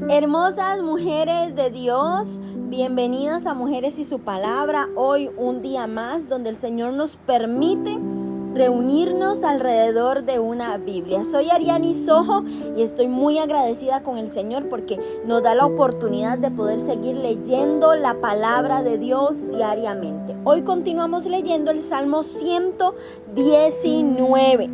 Hermosas mujeres de Dios, bienvenidas a Mujeres y su Palabra. Hoy un día más donde el Señor nos permite reunirnos alrededor de una Biblia. Soy Ariani Sojo y estoy muy agradecida con el Señor porque nos da la oportunidad de poder seguir leyendo la palabra de Dios diariamente. Hoy continuamos leyendo el Salmo 119.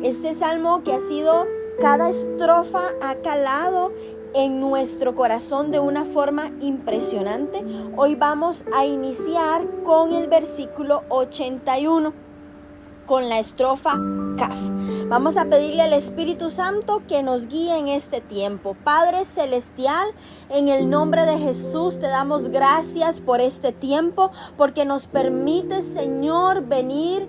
Este salmo que ha sido, cada estrofa ha calado en nuestro corazón de una forma impresionante. Hoy vamos a iniciar con el versículo 81, con la estrofa Kaf. Vamos a pedirle al Espíritu Santo que nos guíe en este tiempo. Padre Celestial, en el nombre de Jesús te damos gracias por este tiempo, porque nos permite, Señor, venir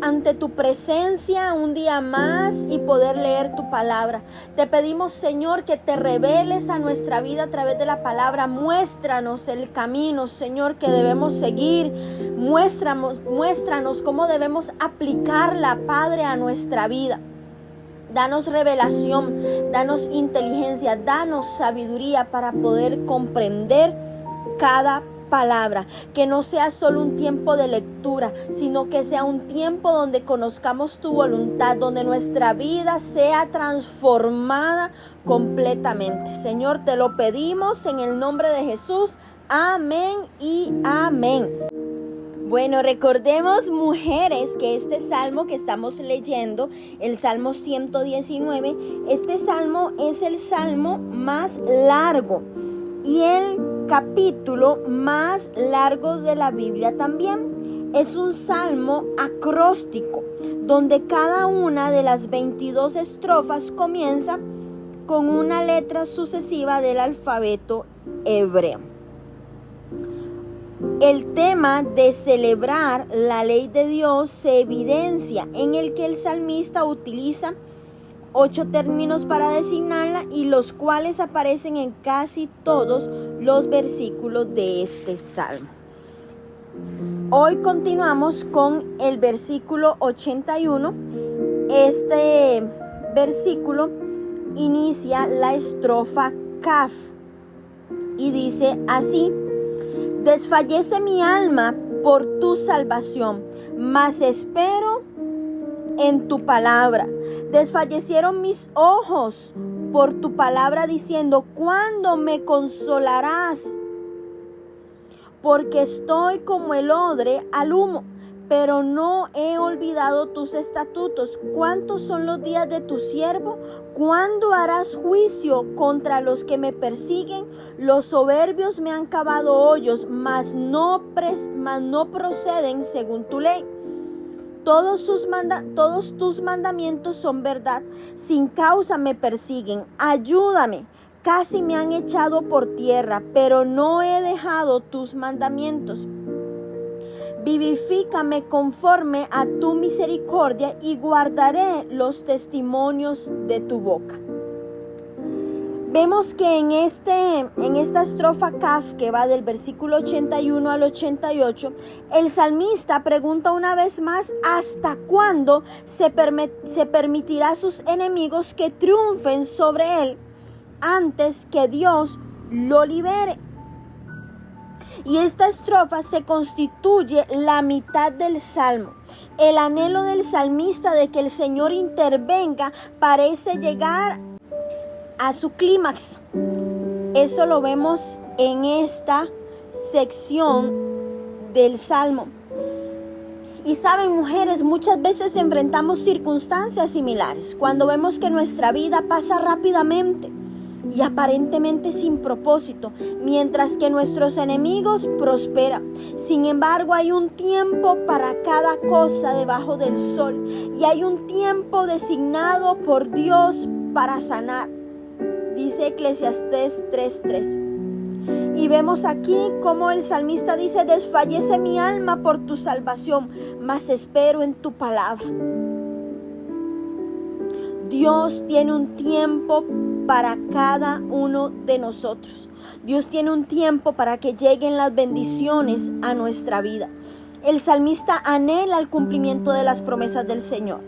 ante tu presencia un día más y poder leer tu palabra. Te pedimos, Señor, que te reveles a nuestra vida a través de la palabra. Muéstranos el camino, Señor, que debemos seguir. Muéstranos cómo debemos aplicarla, Padre, a nuestra vida. Danos revelación, danos inteligencia, danos sabiduría para poder comprender cada palabra, que no sea solo un tiempo de lectura, sino que sea un tiempo donde conozcamos tu voluntad, donde nuestra vida sea transformada completamente. Señor, te lo pedimos en el nombre de Jesús. Amén y amén. Bueno, recordemos, mujeres, que este salmo que estamos leyendo, el Salmo 119, este salmo es el salmo más largo y el capítulo más largo de la Biblia también. Es un salmo acróstico, donde cada una de las 22 estrofas comienza con una letra sucesiva del alfabeto hebreo. El tema de celebrar la ley de Dios se evidencia en el que el salmista utiliza 8 términos para designarla, y los cuales aparecen en casi todos los versículos de este salmo. Hoy continuamos con el versículo 81. Este versículo inicia la estrofa Kaf y dice así: desfallece mi alma por tu salvación, mas espero en tu palabra. Desfallecieron mis ojos por tu palabra, diciendo: ¿cuándo me consolarás? Porque estoy como el odre al humo, pero no he olvidado tus estatutos. ¿Cuántos son los días de tu siervo? ¿Cuándo harás juicio contra los que me persiguen? Los soberbios me han cavado hoyos, mas no proceden según tu ley. Todos tus mandamientos son verdad. Sin causa me persiguen. Ayúdame. Casi me han echado por tierra, pero no he dejado tus mandamientos. Vivifícame conforme a tu misericordia y guardaré los testimonios de tu boca. Vemos que en esta estrofa Kaf, que va del versículo 81 al 88, el salmista pregunta una vez más: ¿hasta cuándo se permitirá a sus enemigos que triunfen sobre él antes que Dios lo libere? Y esta estrofa se constituye la mitad del salmo. El anhelo del salmista de que el Señor intervenga parece llegar a su clímax. Eso lo vemos en esta sección del salmo. Y saben, mujeres, muchas veces enfrentamos circunstancias similares cuando vemos que nuestra vida pasa rápidamente y aparentemente sin propósito, mientras que nuestros enemigos prosperan. Sin embargo, hay un tiempo para cada cosa debajo del sol, y hay un tiempo designado por Dios para sanar. Dice Eclesiastés 3:3. Y vemos aquí como el salmista dice: desfallece mi alma por tu salvación, mas espero en tu palabra. Dios tiene un tiempo para cada uno de nosotros. Dios tiene un tiempo para que lleguen las bendiciones a nuestra vida. El salmista anhela el cumplimiento de las promesas del Señor.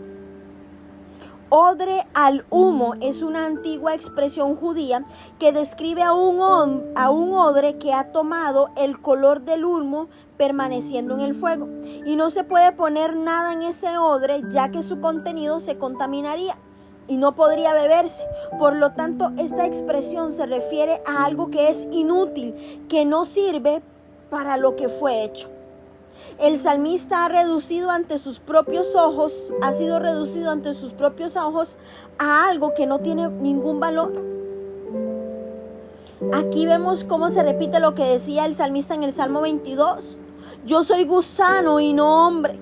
odre al humo es una antigua expresión judía que describe a un odre que ha tomado el color del humo permaneciendo en el fuego. Y no se puede poner nada en ese odre, ya que su contenido se contaminaría y no podría beberse. Por lo tanto, esta expresión se refiere a algo que es inútil, que no sirve para lo que fue hecho. El salmista ha sido reducido ante sus propios ojos a algo que no tiene ningún valor. Aquí vemos cómo se repite lo que decía el salmista en el Salmo 22. Yo soy gusano y no hombre.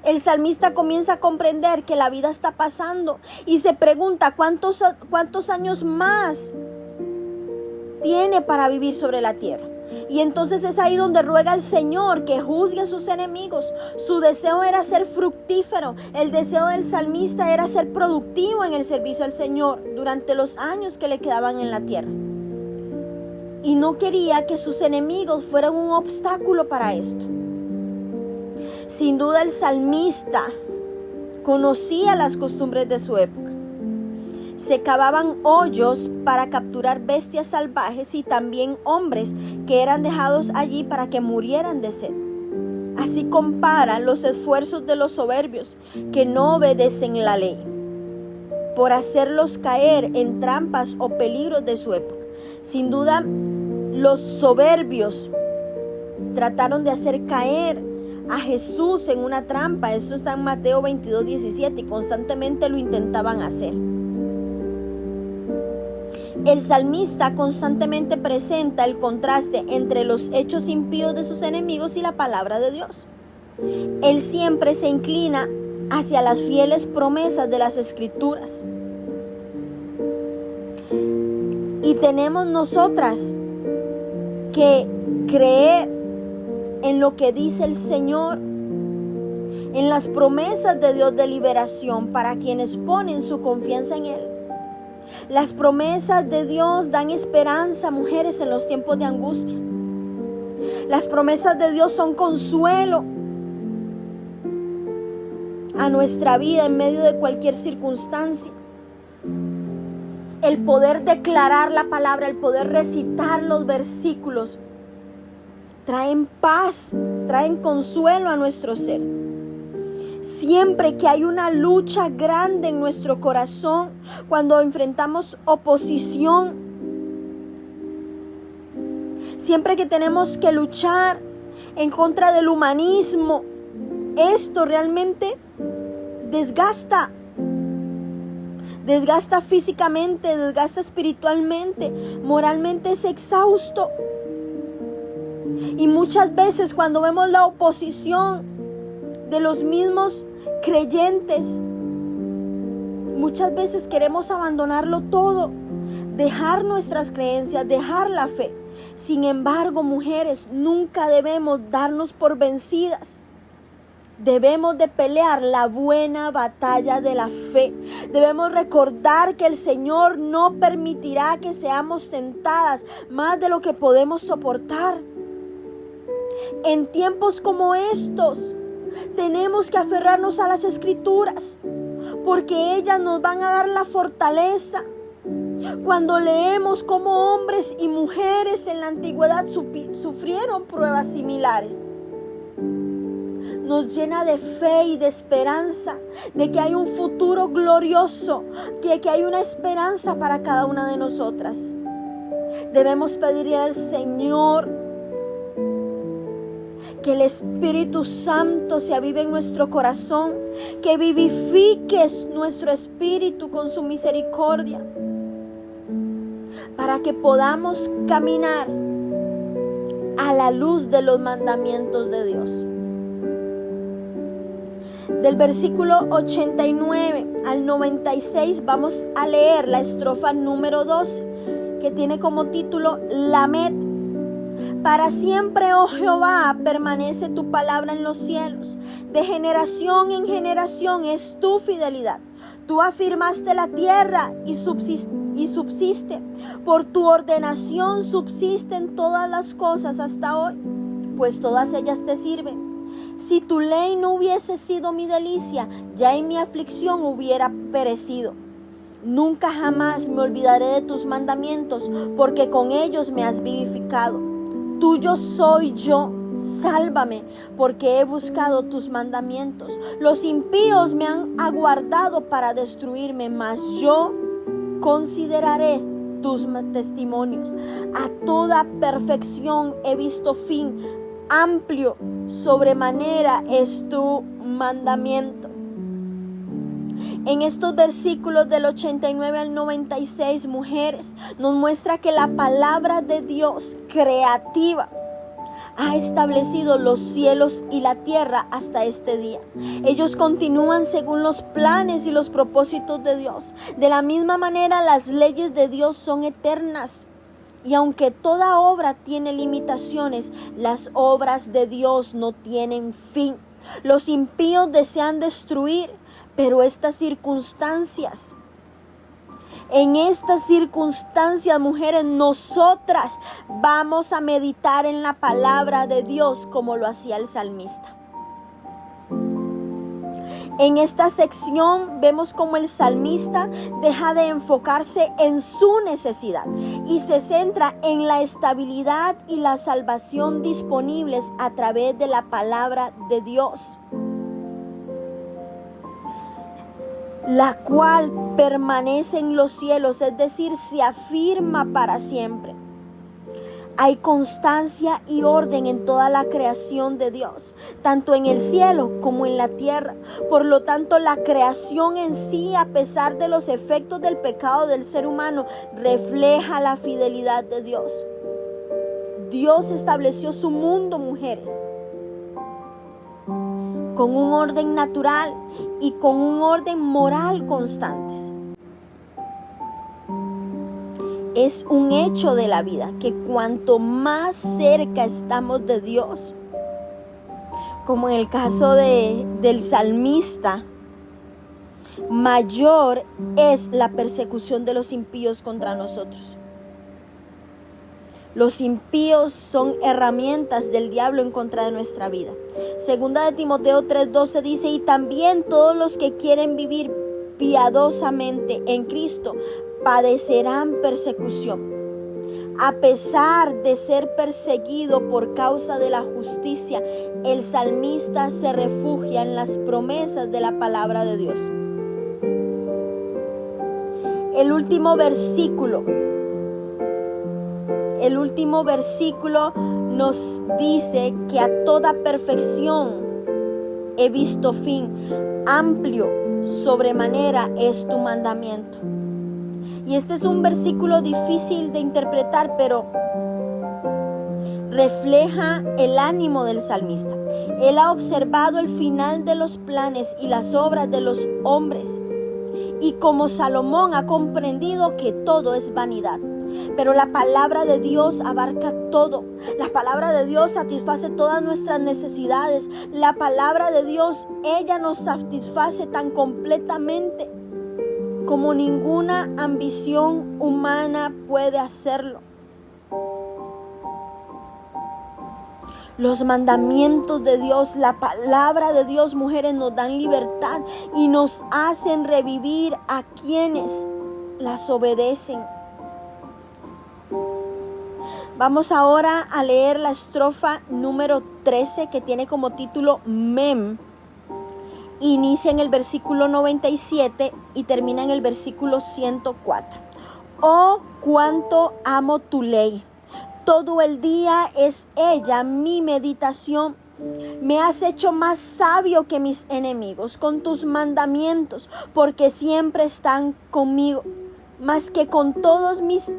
El salmista comienza a comprender que la vida está pasando y se pregunta cuántos años más tiene para vivir sobre la tierra. Y entonces es ahí donde ruega al Señor que juzgue a sus enemigos. Su deseo era ser fructífero. El deseo del salmista era ser productivo en el servicio al Señor durante los años que le quedaban en la tierra. Y no quería que sus enemigos fueran un obstáculo para esto. Sin duda el salmista conocía las costumbres de su época. Se cavaban hoyos para capturar bestias salvajes y también hombres que eran dejados allí para que murieran de sed. Así compara los esfuerzos de los soberbios que no obedecen la ley, por hacerlos caer en trampas o peligros de su época. Sin duda, los soberbios trataron de hacer caer a Jesús en una trampa. Esto está en Mateo 22:17 y constantemente lo intentaban hacer. El salmista constantemente presenta el contraste entre los hechos impíos de sus enemigos y la palabra de Dios. Él siempre se inclina hacia las fieles promesas de las Escrituras. Y tenemos nosotras que creer en lo que dice el Señor, en las promesas de Dios de liberación para quienes ponen su confianza en Él. Las promesas de Dios dan esperanza, mujeres, en los tiempos de angustia. Las promesas de Dios son consuelo a nuestra vida en medio de cualquier circunstancia. El poder declarar la palabra, el poder recitar los versículos, traen paz, traen consuelo a nuestro ser. Siempre que hay una lucha grande en nuestro corazón, cuando enfrentamos oposición, siempre que tenemos que luchar en contra del humanismo, esto realmente desgasta físicamente, desgasta espiritualmente, moralmente es exhausto. Y muchas veces cuando vemos la oposición de los mismos creyentes, muchas veces queremos abandonarlo todo, dejar nuestras creencias, dejar la fe. Sin embargo, mujeres, nunca debemos darnos por vencidas. Debemos de pelear la buena batalla de la fe. Debemos recordar que el Señor no permitirá que seamos tentadas más de lo que podemos soportar. En tiempos como estos, tenemos que aferrarnos a las Escrituras, porque ellas nos van a dar la fortaleza. Cuando leemos cómo hombres y mujeres en la antigüedad sufrieron pruebas similares, nos llena de fe y de esperanza, de que hay un futuro glorioso, de que hay una esperanza para cada una de nosotras. Debemos pedirle al Señor que el Espíritu Santo se avive en nuestro corazón, que vivifiques nuestro espíritu con su misericordia, para que podamos caminar a la luz de los mandamientos de Dios. Del versículo 89 al 96 vamos a leer la estrofa número 12, que tiene como título Lamed. Para siempre, oh Jehová, permanece tu palabra en los cielos. De generación en generación es tu fidelidad. Tú afirmaste la tierra y subsiste. Por tu ordenación subsisten todas las cosas hasta hoy, pues todas ellas te sirven. Si tu ley no hubiese sido mi delicia, ya en mi aflicción hubiera perecido. Nunca jamás me olvidaré de tus mandamientos, porque con ellos me has vivificado. Tuyo soy yo, sálvame, porque he buscado tus mandamientos. Los impíos me han aguardado para destruirme, mas yo consideraré tus testimonios. A toda perfección he visto fin, amplio sobremanera es tu mandamiento. En estos versículos del 89 al 96, mujeres, nos muestra que la palabra de Dios creativa ha establecido los cielos y la tierra hasta este día. Ellos continúan según los planes y los propósitos de Dios. De la misma manera, las leyes de Dios son eternas. Y aunque toda obra tiene limitaciones, las obras de Dios no tienen fin. Los impíos desean destruir, pero en estas circunstancias, mujeres, nosotras vamos a meditar en la palabra de Dios como lo hacía el salmista. En esta sección vemos cómo el salmista deja de enfocarse en su necesidad y se centra en la estabilidad y la salvación disponibles a través de la palabra de Dios, la cual permanece en los cielos, es decir, se afirma para siempre. Hay constancia y orden en toda la creación de Dios, tanto en el cielo como en la tierra. Por lo tanto, la creación en sí, a pesar de los efectos del pecado del ser humano, refleja la fidelidad de Dios. Dios estableció su mundo, mujeres, con un orden natural y con un orden moral constantes. Es un hecho de la vida que cuanto más cerca estamos de Dios, como en el caso del salmista, mayor es la persecución de los impíos contra nosotros. Los impíos son herramientas del diablo en contra de nuestra vida. Segunda de Timoteo 3:12 dice: y también todos los que quieren vivir piadosamente en Cristo padecerán persecución. A pesar de ser perseguido por causa de la justicia, el salmista se refugia en las promesas de la palabra de Dios. El último versículo nos dice que a toda perfección he visto fin, amplio sobremanera es tu mandamiento. Y este es un versículo difícil de interpretar, pero refleja el ánimo del salmista. Él ha observado el final de los planes y las obras de los hombres, y como Salomón ha comprendido que todo es vanidad. Pero la palabra de Dios abarca todo. La palabra de Dios satisface todas nuestras necesidades. La palabra de Dios, ella nos satisface tan completamente como ninguna ambición humana puede hacerlo. Los mandamientos de Dios, la palabra de Dios, mujeres, nos dan libertad y nos hacen revivir a quienes las obedecen. Vamos ahora a leer la estrofa número 13, que tiene como título Mem. Inicia en el versículo 97 y termina en el versículo 104. Oh, cuánto amo tu ley. Todo el día es ella mi meditación. Me has hecho más sabio que mis enemigos con tus mandamientos, porque siempre están conmigo. Más que con todos mis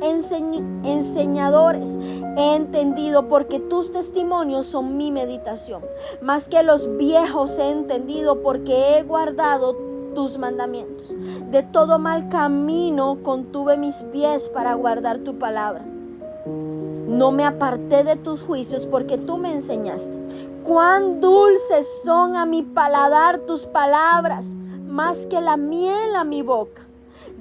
enseñadores he entendido, porque tus testimonios son mi meditación. Más que los viejos he entendido, porque he guardado tus mandamientos. De todo mal camino contuve mis pies para guardar tu palabra. No me aparté de tus juicios, porque tú me enseñaste. Cuán dulces son a mi paladar tus palabras, más que la miel a mi boca.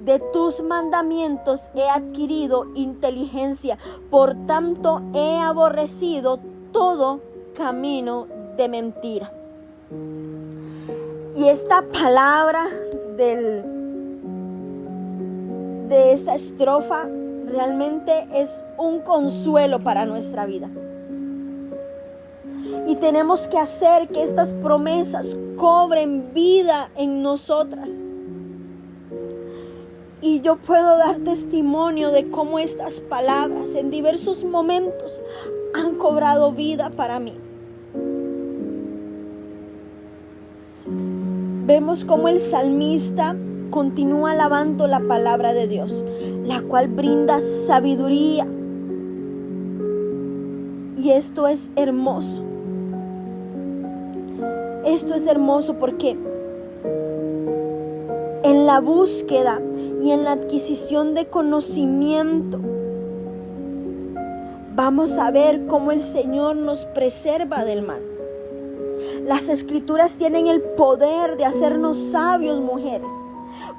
De tus mandamientos he adquirido inteligencia, por tanto he aborrecido todo camino de mentira. Y esta palabra de esta estrofa realmente es un consuelo para nuestra vida. Y tenemos que hacer que estas promesas cobren vida en nosotras. Y yo puedo dar testimonio de cómo estas palabras en diversos momentos han cobrado vida para mí. Vemos cómo el salmista continúa alabando la palabra de Dios, la cual brinda sabiduría. Y esto es hermoso. Esto es hermoso porque en la búsqueda y en la adquisición de conocimiento vamos a ver cómo el Señor nos preserva del mal. Las escrituras tienen el poder de hacernos sabios, mujeres.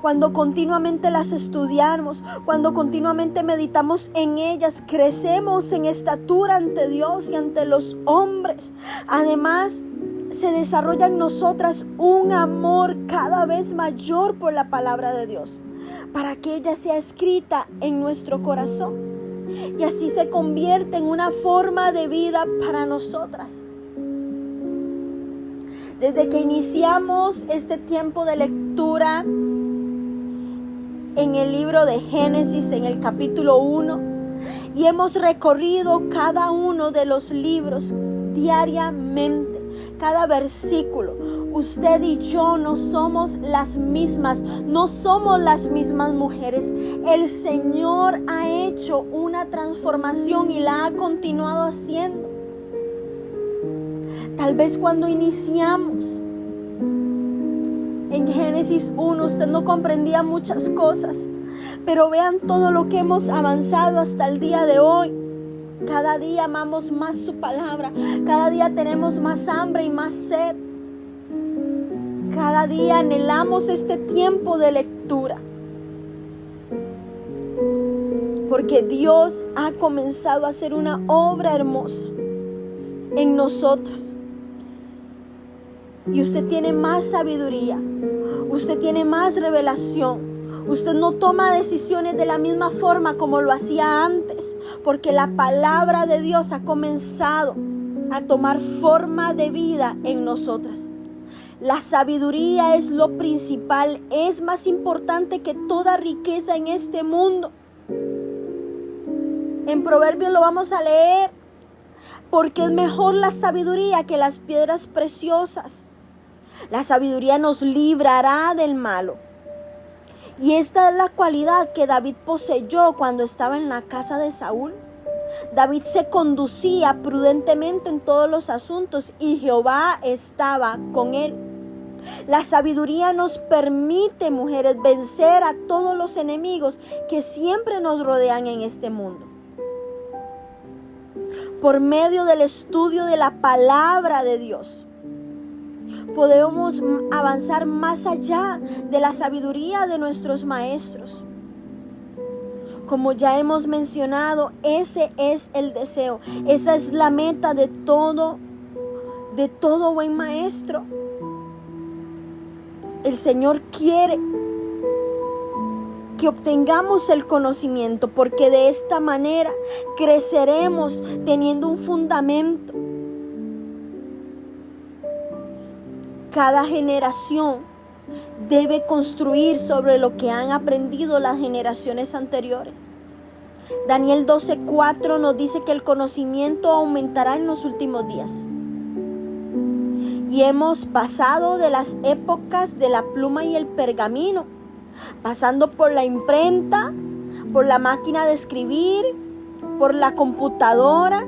Cuando continuamente las estudiamos, cuando continuamente meditamos en ellas, crecemos en estatura ante Dios y ante los hombres. Además, se desarrolla en nosotras un amor cada vez mayor por la palabra de Dios, para que ella sea escrita en nuestro corazón y así se convierte en una forma de vida para nosotras. Desde que iniciamos este tiempo de lectura en el libro de Génesis, en el capítulo 1, y hemos recorrido cada uno de los libros diariamente, cada versículo. Usted y yo no somos las mismas mujeres. El Señor ha hecho una transformación y la ha continuado haciendo. Tal vez cuando iniciamos en Génesis 1 usted no comprendía muchas cosas, pero vean todo lo que hemos avanzado hasta el día de hoy. Cada día amamos más su palabra, cada día tenemos más hambre y más sed. Cada día anhelamos este tiempo de lectura, porque Dios ha comenzado a hacer una obra hermosa en nosotras. Y usted tiene más sabiduría, usted tiene más revelación. Usted no toma decisiones de la misma forma como lo hacía antes, porque la palabra de Dios ha comenzado a tomar forma de vida en nosotras. La sabiduría es lo principal, es más importante que toda riqueza en este mundo. En Proverbios lo vamos a leer, porque es mejor la sabiduría que las piedras preciosas. La sabiduría nos librará del malo. Y esta es la cualidad que David poseyó cuando estaba en la casa de Saúl. David se conducía prudentemente en todos los asuntos y Jehová estaba con él. La sabiduría nos permite, mujeres, vencer a todos los enemigos que siempre nos rodean en este mundo. Por medio del estudio de la palabra de Dios, podemos avanzar más allá de la sabiduría de nuestros maestros. Como ya hemos mencionado, ese es el deseo, esa es la meta de todo buen maestro. El Señor quiere que obtengamos el conocimiento, porque de esta manera creceremos teniendo un fundamento. Cada generación debe construir sobre lo que han aprendido las generaciones anteriores. Daniel 12:4 nos dice que el conocimiento aumentará en los últimos días. Y hemos pasado de las épocas de la pluma y el pergamino, pasando por la imprenta, por la máquina de escribir, por la computadora.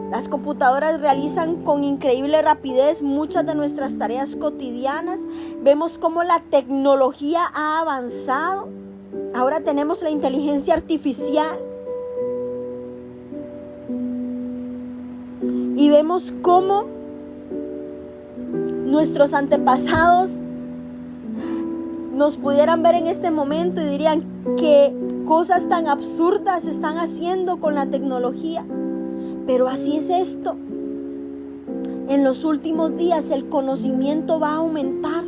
Las computadoras realizan con increíble rapidez muchas de nuestras tareas cotidianas. Vemos cómo la tecnología ha avanzado. Ahora tenemos la inteligencia artificial. Y vemos cómo nuestros antepasados nos pudieran ver en este momento y dirían qué cosas tan absurdas están haciendo con la tecnología. Pero así es esto. En los últimos días el conocimiento va a aumentar.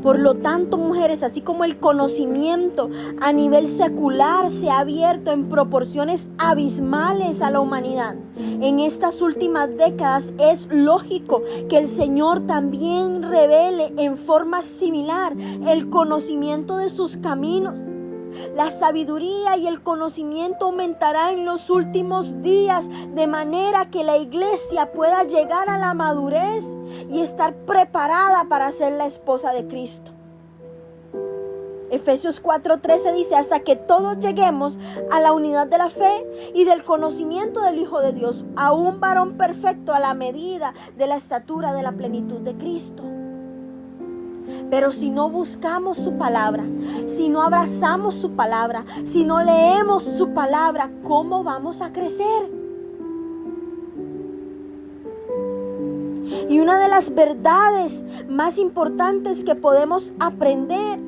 Por lo tanto, mujeres, así como el conocimiento a nivel secular se ha abierto en proporciones abismales a la humanidad, en estas últimas décadas es lógico que el Señor también revele en forma similar el conocimiento de sus caminos. La sabiduría y el conocimiento aumentará en los últimos días, de manera que la iglesia pueda llegar a la madurez y estar preparada para ser la esposa de Cristo. Efesios 4:13 dice: hasta que todos lleguemos a la unidad de la fe y del conocimiento del Hijo de Dios, a un varón perfecto a la medida de la estatura de la plenitud de Cristo. Pero si no buscamos su palabra, si no abrazamos su palabra, si no leemos su palabra, ¿cómo vamos a crecer? Y una de las verdades más importantes que podemos aprender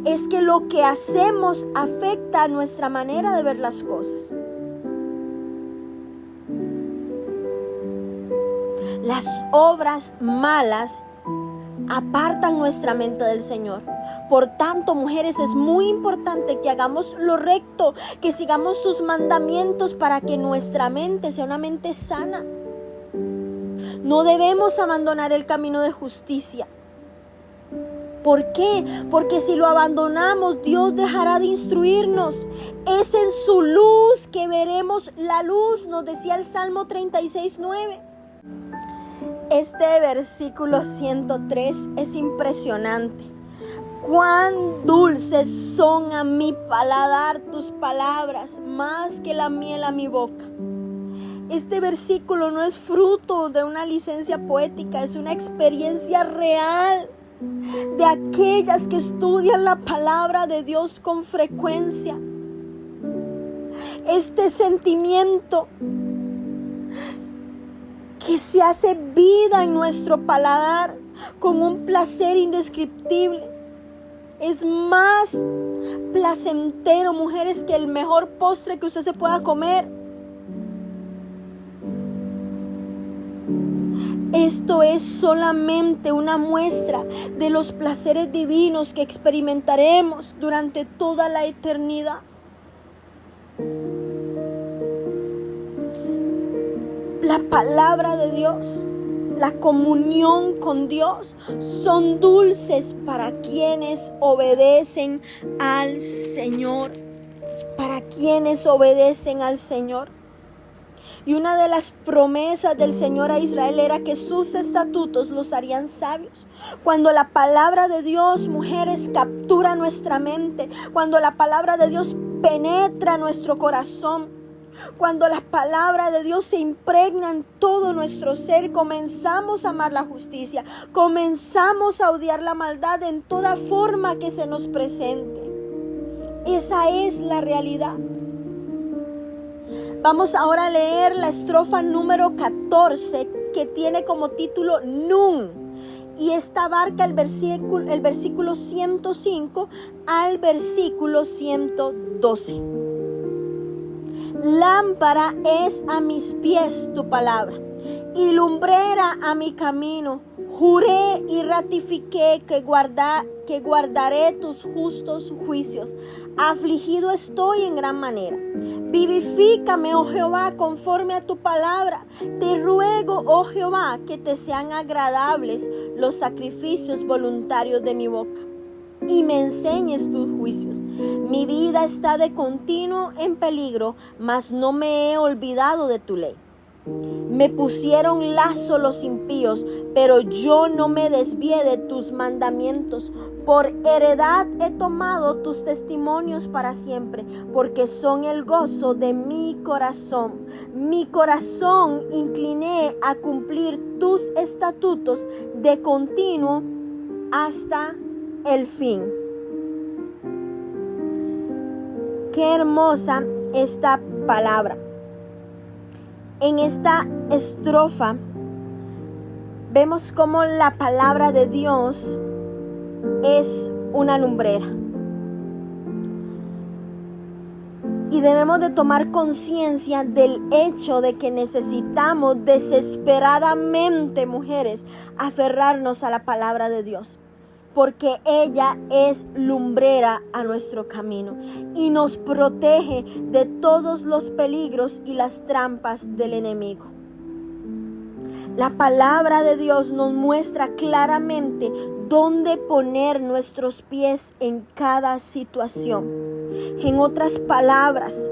es que lo que hacemos afecta a nuestra manera de ver las cosas. Las obras malas apartan nuestra mente del Señor. Por tanto, mujeres, es muy importante que hagamos lo recto, que sigamos sus mandamientos para que nuestra mente sea una mente sana. No debemos abandonar el camino de justicia. ¿Por qué? Porque si lo abandonamos, Dios dejará de instruirnos. Es en su luz que veremos la luz, nos decía el Salmo 36:9. Este versículo 103 es impresionante. Cuán dulces son a mi paladar tus palabras, más que la miel a mi boca. Este versículo no es fruto de una licencia poética, es una experiencia real de aquellas que estudian la palabra de Dios con frecuencia. Este sentimiento que se hace vida en nuestro paladar con un placer indescriptible. Es más placentero, mujeres, que el mejor postre que usted se pueda comer. Esto es solamente una muestra de los placeres divinos que experimentaremos durante toda la eternidad. La palabra de Dios, la comunión con Dios son dulces para quienes obedecen al Señor. Para quienes obedecen al Señor. Y una de las promesas del Señor a Israel era que sus estatutos los harían sabios. Cuando la palabra de Dios, mujeres, captura nuestra mente, cuando la palabra de Dios penetra nuestro corazón, cuando la palabra de Dios se impregna en todo nuestro ser, comenzamos a amar la justicia, comenzamos a odiar la maldad en toda forma que se nos presente. Esa es la realidad. Vamos ahora a leer la estrofa número 14, que tiene como título Nun, y esta abarca el versículo 105 al versículo 112. Lámpara es a mis pies tu palabra y lumbrera a mi camino. Juré y ratifiqué que guardaré tus justos juicios. Afligido estoy en gran manera. Vivifícame, oh Jehová, conforme a tu palabra. Te ruego, oh Jehová, que te sean agradables los sacrificios voluntarios de mi boca y me enseñes tus juicios. Mi vida está de continuo en peligro, mas no me he olvidado de tu ley. Me pusieron lazo los impíos, pero yo no me desvié de tus mandamientos. Por heredad he tomado tus testimonios para siempre, porque son el gozo de mi corazón. Mi corazón incliné a cumplir tus estatutos de continuo hasta el fin. Qué hermosa esta palabra. En esta estrofa vemos cómo la palabra de Dios es una lumbrera. Y Y debemos de tomar conciencia del hecho de que necesitamos desesperadamente, mujeres, aferrarnos a la palabra de Dios. Porque ella es lumbrera a nuestro camino y nos protege de todos los peligros y las trampas del enemigo. La palabra de Dios nos muestra claramente dónde poner nuestros pies en cada situación. En otras palabras,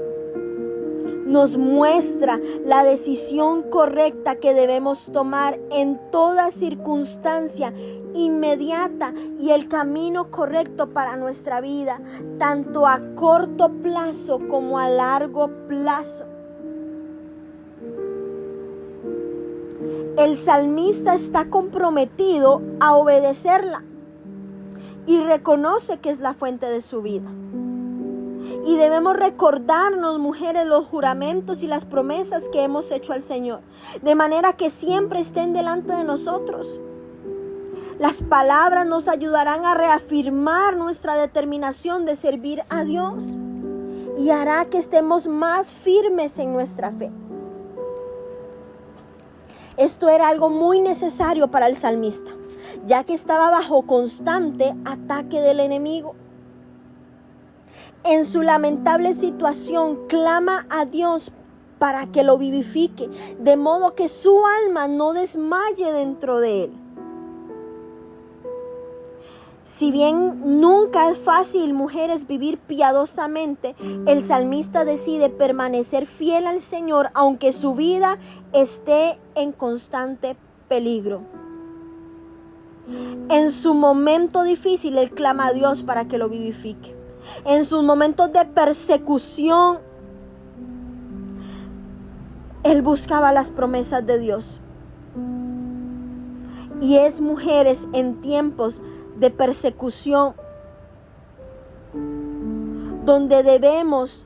nos muestra la decisión correcta que debemos tomar en toda circunstancia inmediata y el camino correcto para nuestra vida, tanto a corto plazo como a largo plazo. El salmista está comprometido a obedecerla y reconoce que es la fuente de su vida. Y debemos recordarnos, mujeres, los juramentos y las promesas que hemos hecho al Señor, de manera que siempre estén delante de nosotros. Las palabras nos ayudarán a reafirmar nuestra determinación de servir a Dios y hará que estemos más firmes en nuestra fe. Esto era algo muy necesario para el salmista, ya que estaba bajo constante ataque del enemigo. En su lamentable situación, clama a Dios para que lo vivifique, de modo que su alma no desmaye dentro de él. Si bien nunca es fácil, mujeres, vivir piadosamente, el salmista decide permanecer fiel al Señor, aunque su vida esté en constante peligro. En su momento difícil, él clama a Dios para que lo vivifique. En sus momentos de persecución, él buscaba las promesas de Dios. Y es, mujeres, en tiempos de persecución donde debemos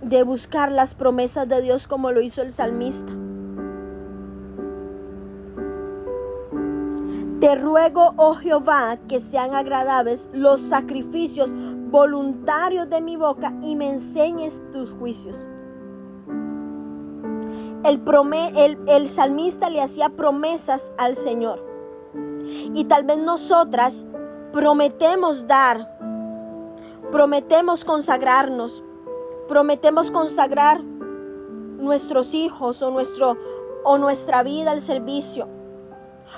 de buscar las promesas de Dios, como lo hizo el salmista. Te ruego, oh Jehová, que sean agradables los sacrificios voluntarios de mi boca y me enseñes tus juicios. El salmista le hacía promesas al Señor. Y tal vez nosotras prometemos dar, prometemos consagrarnos, prometemos consagrar nuestros hijos o nuestra vida al servicio.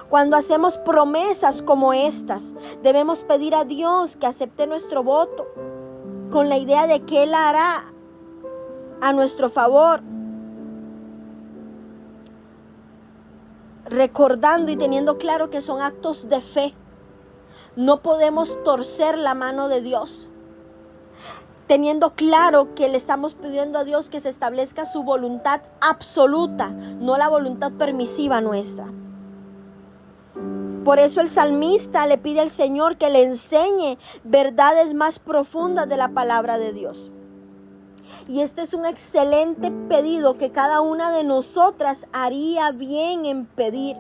Cuando hacemos promesas como estas, debemos pedir a Dios que acepte nuestro voto con la idea de que Él hará a nuestro favor, recordando y teniendo claro que son actos de fe. No podemos torcer la mano de Dios, teniendo claro que le estamos pidiendo a Dios que se establezca su voluntad absoluta, no la voluntad permisiva nuestra. Por eso el salmista le pide al Señor que le enseñe verdades más profundas de la palabra de Dios. Y este es un excelente pedido que cada una de nosotras haría bien en pedir.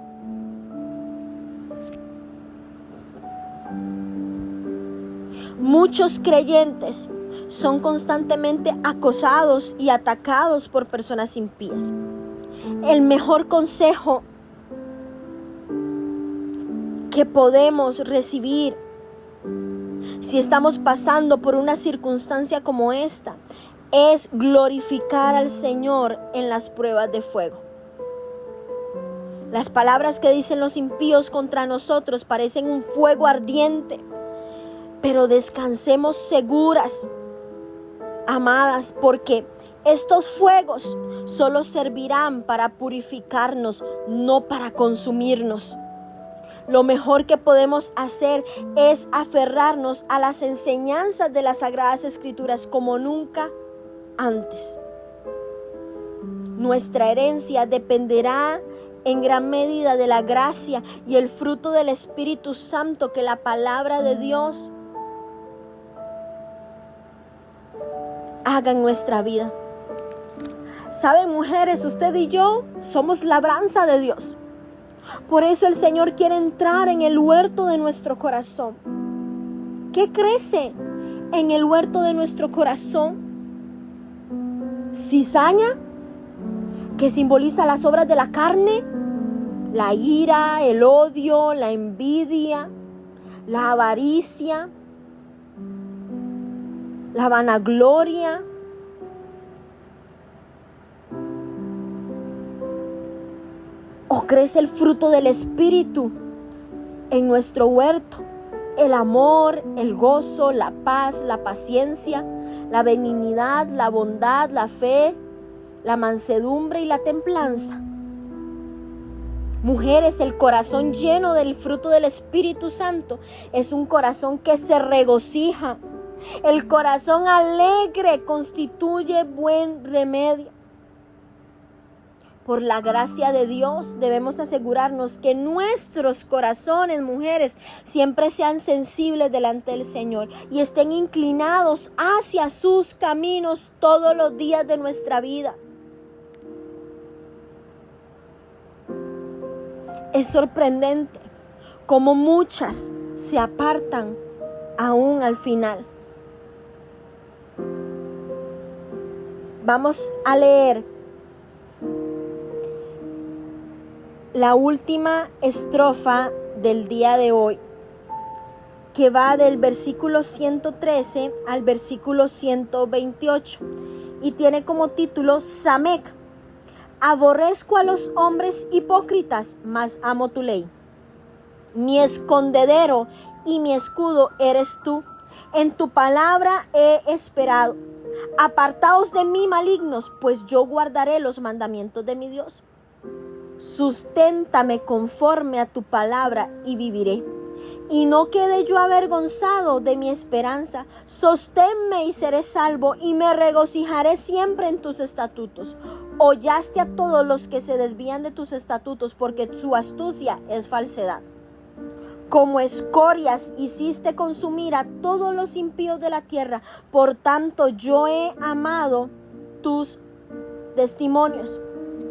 Muchos creyentes son constantemente acosados y atacados por personas impías. El mejor consejo que podemos recibir si estamos pasando por una circunstancia como esta es glorificar al Señor en las pruebas de fuego. Las palabras que dicen los impíos contra nosotros parecen un fuego ardiente, pero descansemos seguras, amadas, porque estos fuegos solo servirán para purificarnos, no para consumirnos. Lo mejor que podemos hacer es aferrarnos a las enseñanzas de las Sagradas Escrituras como nunca antes. Nuestra herencia dependerá en gran medida de la gracia y el fruto del Espíritu Santo que la palabra de Dios haga en nuestra vida. ¿Saben, mujeres? Usted y yo somos labranza de Dios. Por eso el Señor quiere entrar en el huerto de nuestro corazón. ¿Qué crece en el huerto de nuestro corazón? cizaña, que simboliza las obras de la carne, la ira, el odio, la envidia, la avaricia, la vanagloria. O crece el fruto del Espíritu en nuestro huerto: el amor, el gozo, la paz, la paciencia, la benignidad, la bondad, la fe, la mansedumbre y la templanza. Mujeres, el corazón lleno del fruto del Espíritu Santo es un corazón que se regocija. El corazón alegre constituye buen remedio. Por la gracia de Dios debemos asegurarnos que nuestros corazones, mujeres, siempre sean sensibles delante del Señor y estén inclinados hacia sus caminos todos los días de nuestra vida. Es sorprendente cómo muchas se apartan aún al final. Vamos a leer la última estrofa del día de hoy, que va del versículo 113 al versículo 128 y tiene como título Samec. Aborrezco a los hombres hipócritas, mas amo tu ley. Mi escondedero y mi escudo eres tú. En tu palabra he esperado. Apartaos de mí, malignos, pues yo guardaré los mandamientos de mi Dios. Susténtame conforme a tu palabra y viviré. Y no quede yo avergonzado de mi esperanza. Sosténme y seré salvo, y me regocijaré siempre en tus estatutos. Hollaste a todos los que se desvían de tus estatutos, porque su astucia es falsedad. Como escorias hiciste consumir a todos los impíos de la tierra. Por tanto yo he amado tus testimonios.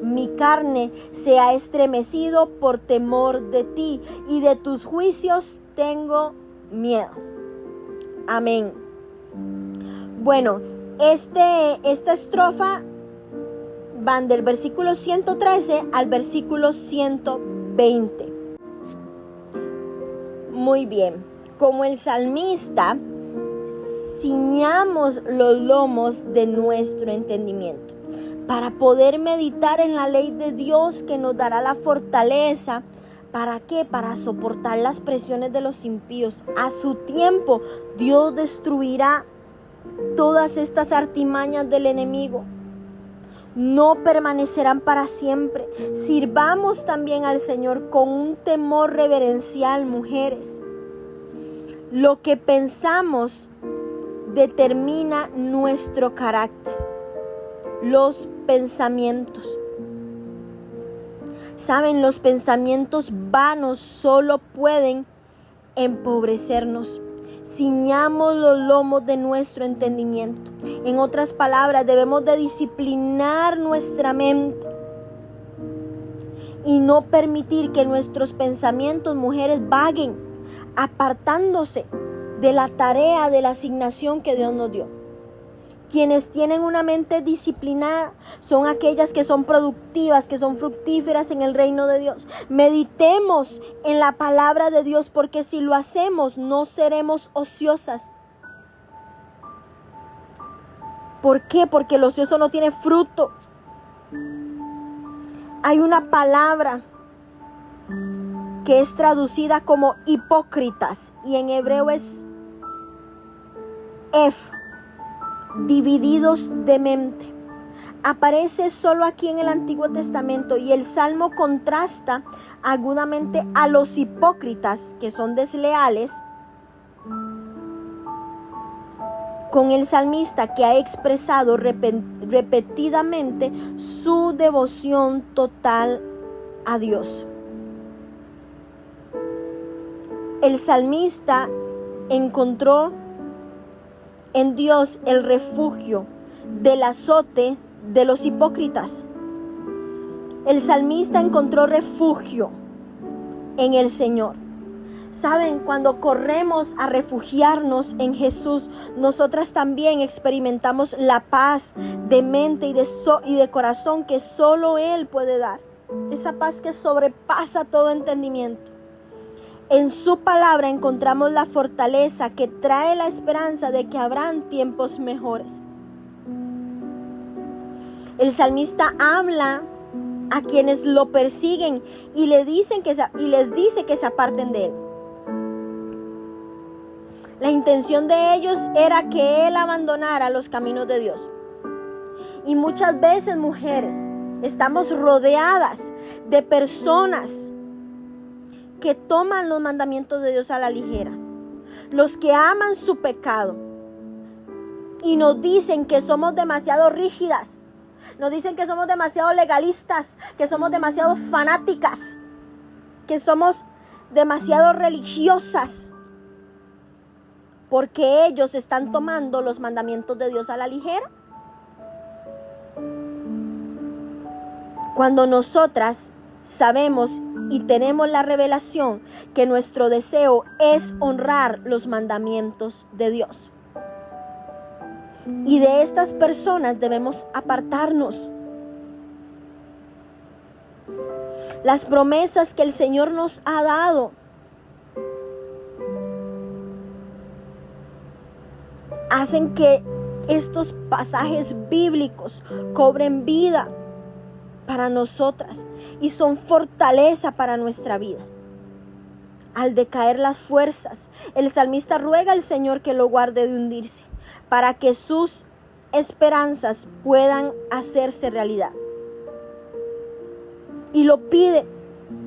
Mi carne se ha estremecido por temor de ti, y de tus juicios tengo miedo. Amén. Bueno, esta estrofa van del versículo 113 al versículo 120. Muy bien, como el salmista, ciñamos los lomos de nuestro entendimiento para poder meditar en la ley de Dios, que nos dará la fortaleza. ¿Para qué? Para soportar las presiones de los impíos. A su tiempo, Dios destruirá todas estas artimañas del enemigo. No permanecerán para siempre. Sirvamos también al Señor con un temor reverencial, mujeres. Lo que pensamos determina nuestro carácter. Los pensamientos. Saben, los pensamientos vanos solo pueden empobrecernos. Ciñamos los lomos de nuestro entendimiento. En otras palabras, debemos de disciplinar nuestra mente y no permitir que nuestros pensamientos, mujeres, vaguen, apartándose de la tarea, de la asignación que Dios nos dio. Quienes tienen una mente disciplinada son aquellas que son productivas, que son fructíferas en el reino de Dios. Meditemos en la palabra de Dios, porque si lo hacemos no seremos ociosas. ¿Por qué? Porque el ocioso no tiene fruto. Hay una palabra que es traducida como hipócritas y en hebreo es divididos de mente. Aparece solo aquí en el Antiguo Testamento, y el Salmo contrasta agudamente a los hipócritas, que son desleales, con el salmista, que ha expresado repetidamente su devoción total a Dios. El salmista encontró en Dios el refugio del azote de los hipócritas. El salmista encontró refugio en el Señor. Saben, cuando corremos a refugiarnos en Jesús, nosotras también experimentamos la paz de mente y de corazón que solo Él puede dar. Esa paz que sobrepasa todo entendimiento. En su palabra encontramos la fortaleza que trae la esperanza de que habrán tiempos mejores. El salmista habla a quienes lo persiguen y les dice que se aparten de él. La intención de ellos era que él abandonara los caminos de Dios. Y muchas veces, mujeres, estamos rodeadas de personas que toman los mandamientos de Dios a la ligera. Los que aman su pecado y nos dicen que somos demasiado rígidas. Nos dicen que somos demasiado legalistas, que somos demasiado fanáticas, que somos demasiado religiosas, porque ellos están tomando los mandamientos de Dios a la ligera. Cuando nosotras sabemos y tenemos la revelación que nuestro deseo es honrar los mandamientos de Dios. Y de estas personas debemos apartarnos. Las promesas que el Señor nos ha dado hacen que estos pasajes bíblicos cobren vida para nosotras y son fortaleza para nuestra vida. Al decaer las fuerzas, el salmista ruega al Señor que lo guarde de hundirse, para que sus esperanzas puedan hacerse realidad. Y lo pide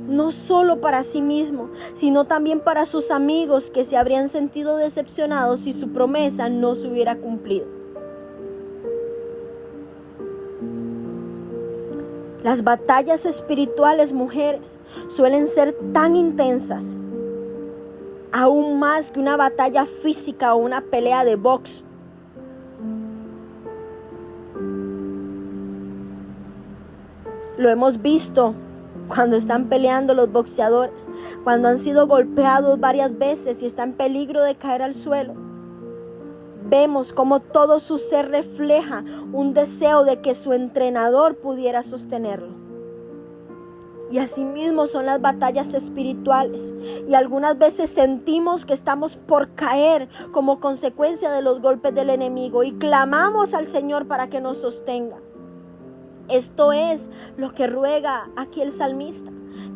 no solo para sí mismo, sino también para sus amigos que se habrían sentido decepcionados si su promesa no se hubiera cumplido. Las batallas espirituales, mujeres, suelen ser tan intensas, aún más que una batalla física o una pelea de box. Lo hemos visto cuando están peleando los boxeadores, cuando han sido golpeados varias veces y están en peligro de caer al suelo. Vemos cómo todo su ser refleja un deseo de que su entrenador pudiera sostenerlo. Y asimismo son las batallas espirituales. Y algunas veces sentimos que estamos por caer como consecuencia de los golpes del enemigo y clamamos al Señor para que nos sostenga. Esto es lo que ruega aquí el salmista,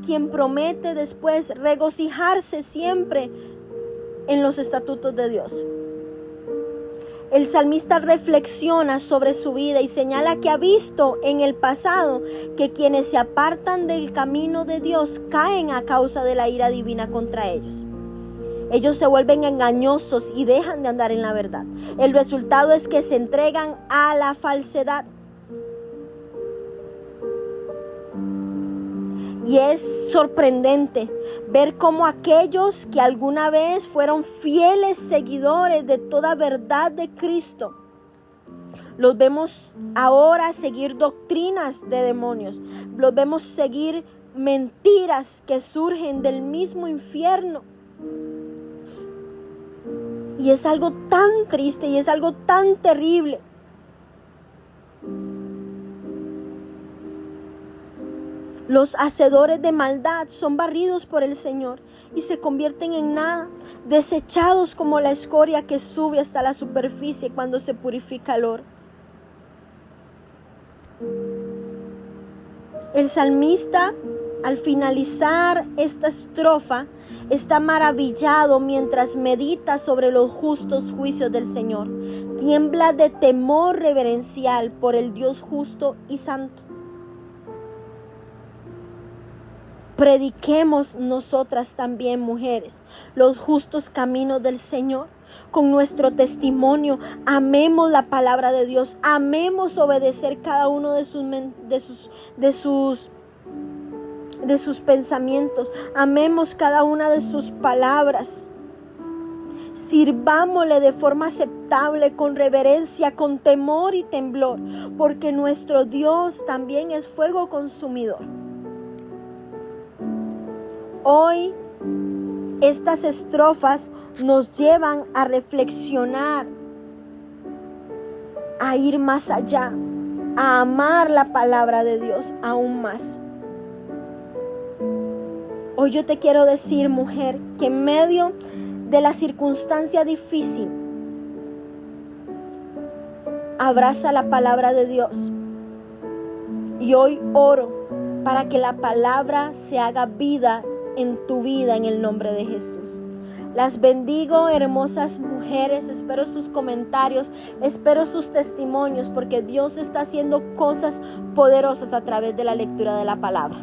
quien promete después regocijarse siempre en los estatutos de Dios. El salmista reflexiona sobre su vida y señala que ha visto en el pasado que quienes se apartan del camino de Dios caen a causa de la ira divina contra ellos. Ellos se vuelven engañosos y dejan de andar en la verdad. El resultado es que se entregan a la falsedad. Y es sorprendente ver cómo aquellos que alguna vez fueron fieles seguidores de toda verdad de Cristo, los vemos ahora seguir doctrinas de demonios, los vemos seguir mentiras que surgen del mismo infierno. Y es algo tan triste y es algo tan terrible. Los hacedores de maldad son barridos por el Señor y se convierten en nada, desechados como la escoria que sube hasta la superficie cuando se purifica el oro. El salmista, al finalizar esta estrofa, está maravillado mientras medita sobre los justos juicios del Señor. Tiembla de temor reverencial por el Dios justo y santo. Prediquemos nosotras también, mujeres, los justos caminos del Señor. Con nuestro testimonio, amemos la palabra de Dios, amemos obedecer cada uno de sus pensamientos, amemos cada una de sus palabras. Sirvámosle de forma aceptable, con reverencia, con temor y temblor, porque nuestro Dios también es fuego consumidor. Hoy Estas estrofas nos llevan a reflexionar, a ir más allá, a amar la palabra de Dios aún más. Hoy yo te quiero decir, mujer, que en medio de la circunstancia difícil, abraza la palabra de Dios. Y hoy oro para que la palabra se haga vida en tu vida en el nombre de Jesús. Las bendigo, hermosas mujeres. Espero sus comentarios, espero sus testimonios, porque Dios está haciendo cosas poderosas a través de la lectura de la palabra.